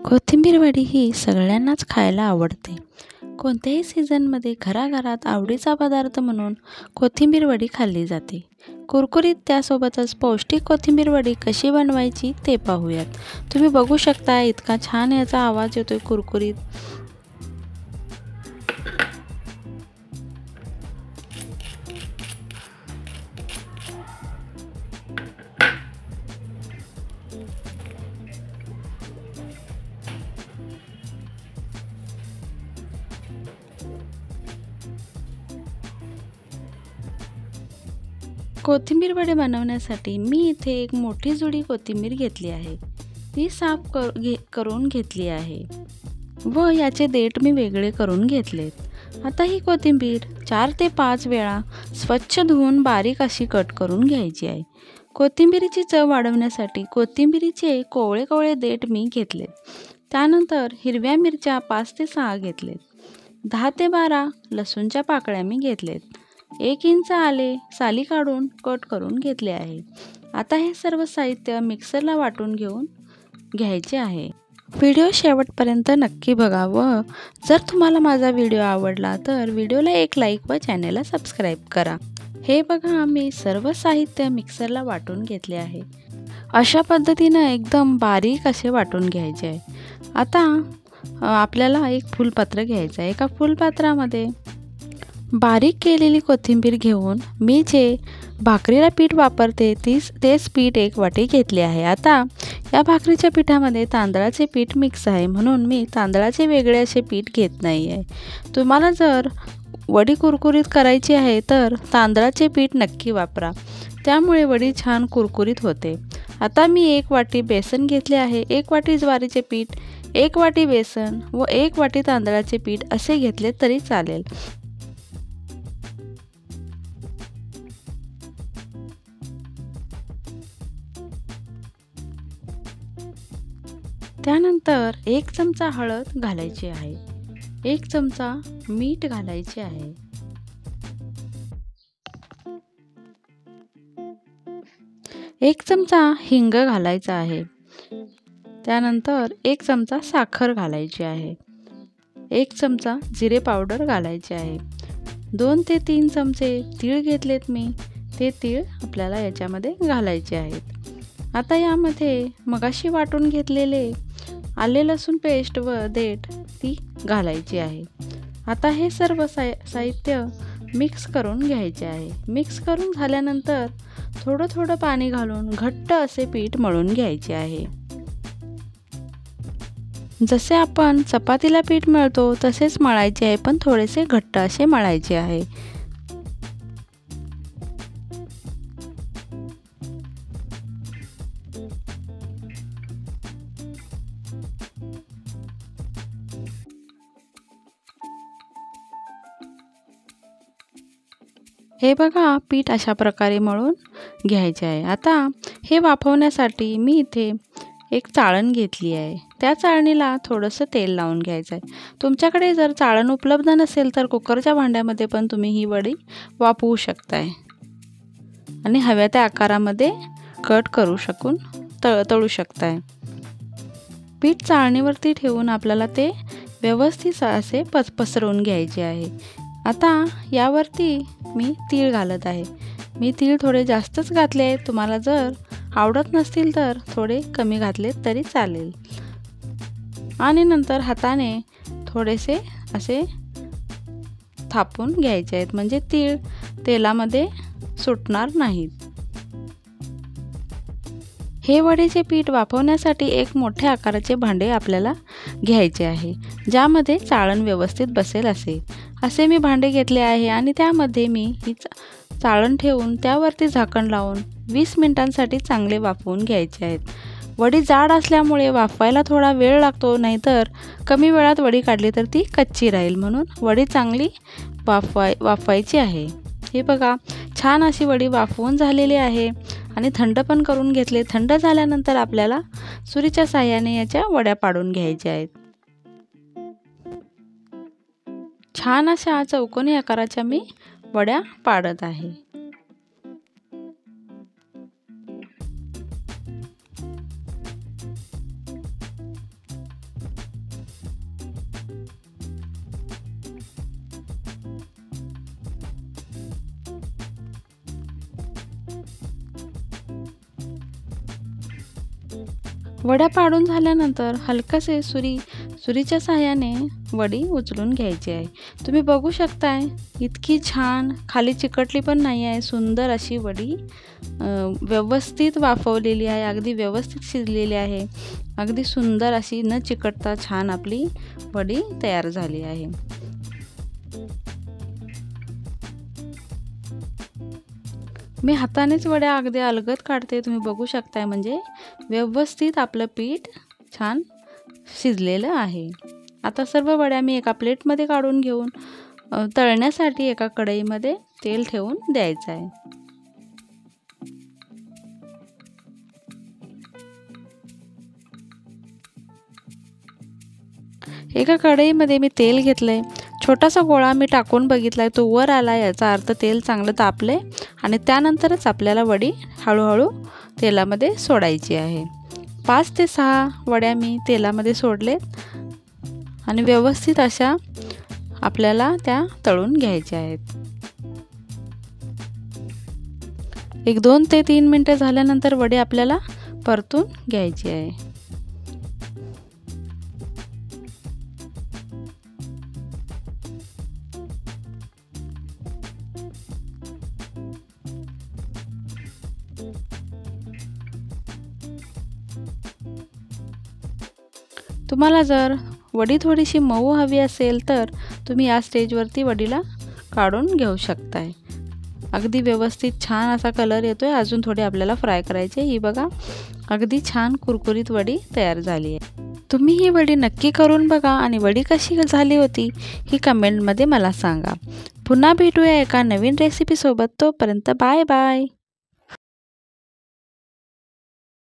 कोथिंबीर वडी ही सगळ्यांनाच खायला आवडते. कोणत्याही सीझनमध्ये घराघरात आवडीचा पदार्थ म्हणून कोथिंबीर वडी खाल्ली जाते. कुरकुरीत त्यासोबतच पौष्टिक कोथिंबीर वडी कशी बनवायची ते पाहूयात. तुम्ही बघू शकता इतका छान याचा आवाज येतोय कुरकुरीत. कोथिंबीर वडे बनवण्यासाठी मी इथे एक मोठी जुडी कोथिंबीर घेतली आहे. ती साफ करून घेतली आहे व याचे देठ मी वेगळे करून घेतलेत. आता ही कोथिंबीर 4 ते 5 वेळा स्वच्छ धुवून बारीक अशी कट करून घ्यायची आहे. कोथिंबीरीची चव वाढवण्यासाठी कोथिंबीरीचे कोवळे कोवळे देठ मी घेतलेत. त्यानंतर हिरव्या मिरच्या 5 ते 6 घेतलेत. 10 ते 12 लसूणच्या पाकळ्या मी घेतलेत. 1 इंच आले साली काढून कट करून घेतले आहे. आता हे सर्व साहित्य मिक्सरला वाटून घेऊन घ्यायचे आहे. व्हिडिओ शेवटपर्यंत नक्की बघा व जर तुम्हाला माझा व्हिडिओ आवडला तर व्हिडिओला एक लाईक व चॅनलला सबस्क्राईब करा. हे बघा मी सर्व साहित्य मिक्सरला वाटून घेतले आहे. अशा पद्धतीनं एकदम बारीक असे वाटून घ्यायचे आहे. आता आपल्याला एक फुलपात्र घ्यायचं आहे. एका फुलपात्रामध्ये बारीक केलेली कोथिंबीर घेऊन मी जे भाकरीला पीठ वापरते तेच पीठ 1 वाटी घेतले आहे. आता या भाकरीच्या पिठामध्ये तांदळाचे पीठ मिक्स आहे म्हणून मी तांदळाचे वेगळे असे पीठ घेत नाही आहे. तुम्हाला जर वडी कुरकुरीत करायची आहे तर तांदळाचे पीठ नक्की वापरा, त्यामुळे वडी छान कुरकुरीत होते. आता मी 1 वाटी बेसन घेतले आहे. 1 वाटी ज्वारीचे पीठ, 1 वाटी बेसन व 1 वाटी तांदळाचे पीठ असे घेतले तरी चालेल. त्यानंतर 1 चमचा हळद घालायची आहे. 1 चमचा मीठ घालायचे आहे. 1 चमचा हिंग घालायचा आहे. त्यानंतर 1 चमचा साखर घालायची आहे. 1 चमचा जिरे पावडर घालायचे आहे. 2 ते 3 चमचे तीळ घेतलेत मी. ते तीळ आपल्याला याच्यामध्ये घालायचे आहेत. आता यामध्ये मगाशी वाटून घेतलेले आले लसूण पेस्ट व देठ ती घालायची आहे. आता हे सर्व साहित्य मिक्स करून घ्यायचे आहे. मिक्स करून झाल्यानंतर थोडं थोडं पाणी घालून घट्ट असे पीठ मळून घ्यायचे आहे. जसे आपण चपातीला पीठ मळतो तसेच मळायचे आहे, पण थोडेसे घट्ट असे मळायचे आहे. हे बघा पीठ अशा प्रकारे मळून घ्यायचे आहे. आता हे वाफवण्यासाठी मी इथे एक चाळण घेतली आहे. त्या चाळणीला थोडंसं तेल लावून घ्यायचं आहे. तुमच्याकडे जर चाळण उपलब्ध नसेल तर कुकरच्या भांड्यामध्ये पण तुम्ही ही वडी वाफवू शकताय आणि हव्या त्या आकारामध्ये कट करू शकून तळू शकताय. पीठ चाळणीवरती ठेवून आपल्याला ते व्यवस्थित असे पसरवून घ्यायचे आहे. आता यावरती मी तीळ घालत आहे. मी तीळ थोडे जास्तच घातले आहेत. तुम्हाला जर आवडत नसतील तर थोडे कमी घातले तरी चालेल. आणि नंतर हाताने थोडेसे असे थापून घ्यायचे आहेत म्हणजे तीळ तेलामध्ये सुटणार नाहीत. हे वडीचे पीठ वाफवण्यासाठी एक मोठ्या आकाराचे भांडे आपल्याला घ्यायचे आहे, ज्यामध्ये चाळण व्यवस्थित बसेल असे मी भांडे घेतले आहे. आणि त्यामध्ये मी ही चाळण ठेवून त्यावरती झाकण लावून 20 मिनिटांसाठी चांगले वाफवून घ्यायचे आहेत. वडी जाड असल्यामुळे वाफवायला थोडा वेळ लागतो, नाहीतर कमी वेळात वडी काढली तर ती कच्ची राहील, म्हणून वडी चांगली वाफवायची आहे. हे बघा छान अशी वडी वाफवून झालेली आहे आणि थंड पण करून घेतले. थंड झाल्यानंतर आपल्याला सुरीच्या साहाय्याने याच्या वड्या पाडून घ्यायच्या आहेत. छान अशा चौकोनी आकाराच्या मी वड्या पाडत आहे. वड्या पाडून झाल्यानंतर हलकासे सुरीच्या साहाय्याने वडी उचलून घ्यायची आहे. तुम्ही बघू शकताय इतकी छान, खाली चिकटली पण नाही आहे, सुंदर अशी वडी व्यवस्थित वाफवलेली आहे, अगदी व्यवस्थित शिजलेली आहे. अगदी सुंदर अशी न चिकटता छान आपली वडी तयार झाली आहे. मी हातानेच वड्या अगदी अलगद काढते, तुम्ही बघू शकताय. म्हणजे व्यवस्थित आपलं पीठ छान शिजलेलं आहे. आता सर्व वड्या मी एका प्लेटमध्ये काढून घेऊन तळण्यासाठी एका कढईमध्ये तेल ठेवून द्यायचं आहे. एका कढईमध्ये मी तेल घेतलंय. छोटासा गोळा मी टाकून बघितलाय, तो वर आला, याचा अर्थ तेल चांगलं तापले आणि त्यानंतरच आपल्याला वडी हळूहळू तेलामध्ये सोडायची आहे. 5 ते 6 वड्या मी तेलामध्ये सोडलेत आणि व्यवस्थित अशा आपल्याला त्या तळून घ्यायच्या आहेत. 2 ते 3 मिनिटं झाल्यानंतर वडी आपल्याला परतून घ्यायची आहे. तुम्हाला जर वडी थोडीशी मऊ हवी असेल तर तुम्ही या स्टेजवरती वडीला काढून घेऊ शकताय. अगदी व्यवस्थित छान असा कलर येतोय. अजून थोडी आपल्याला फ्राय करायची आहे. ही बघा, अगदी छान कुरकुरीत वडी तयार झाली आहे. तुम्ही ही वडी नक्की करून बघा आणि वडी कशी झाली होती ही कमेंटमध्ये मला सांगा. पुन्हा भेटूया एका नवीन रेसिपीसोबत. तोपर्यंत बाय बाय.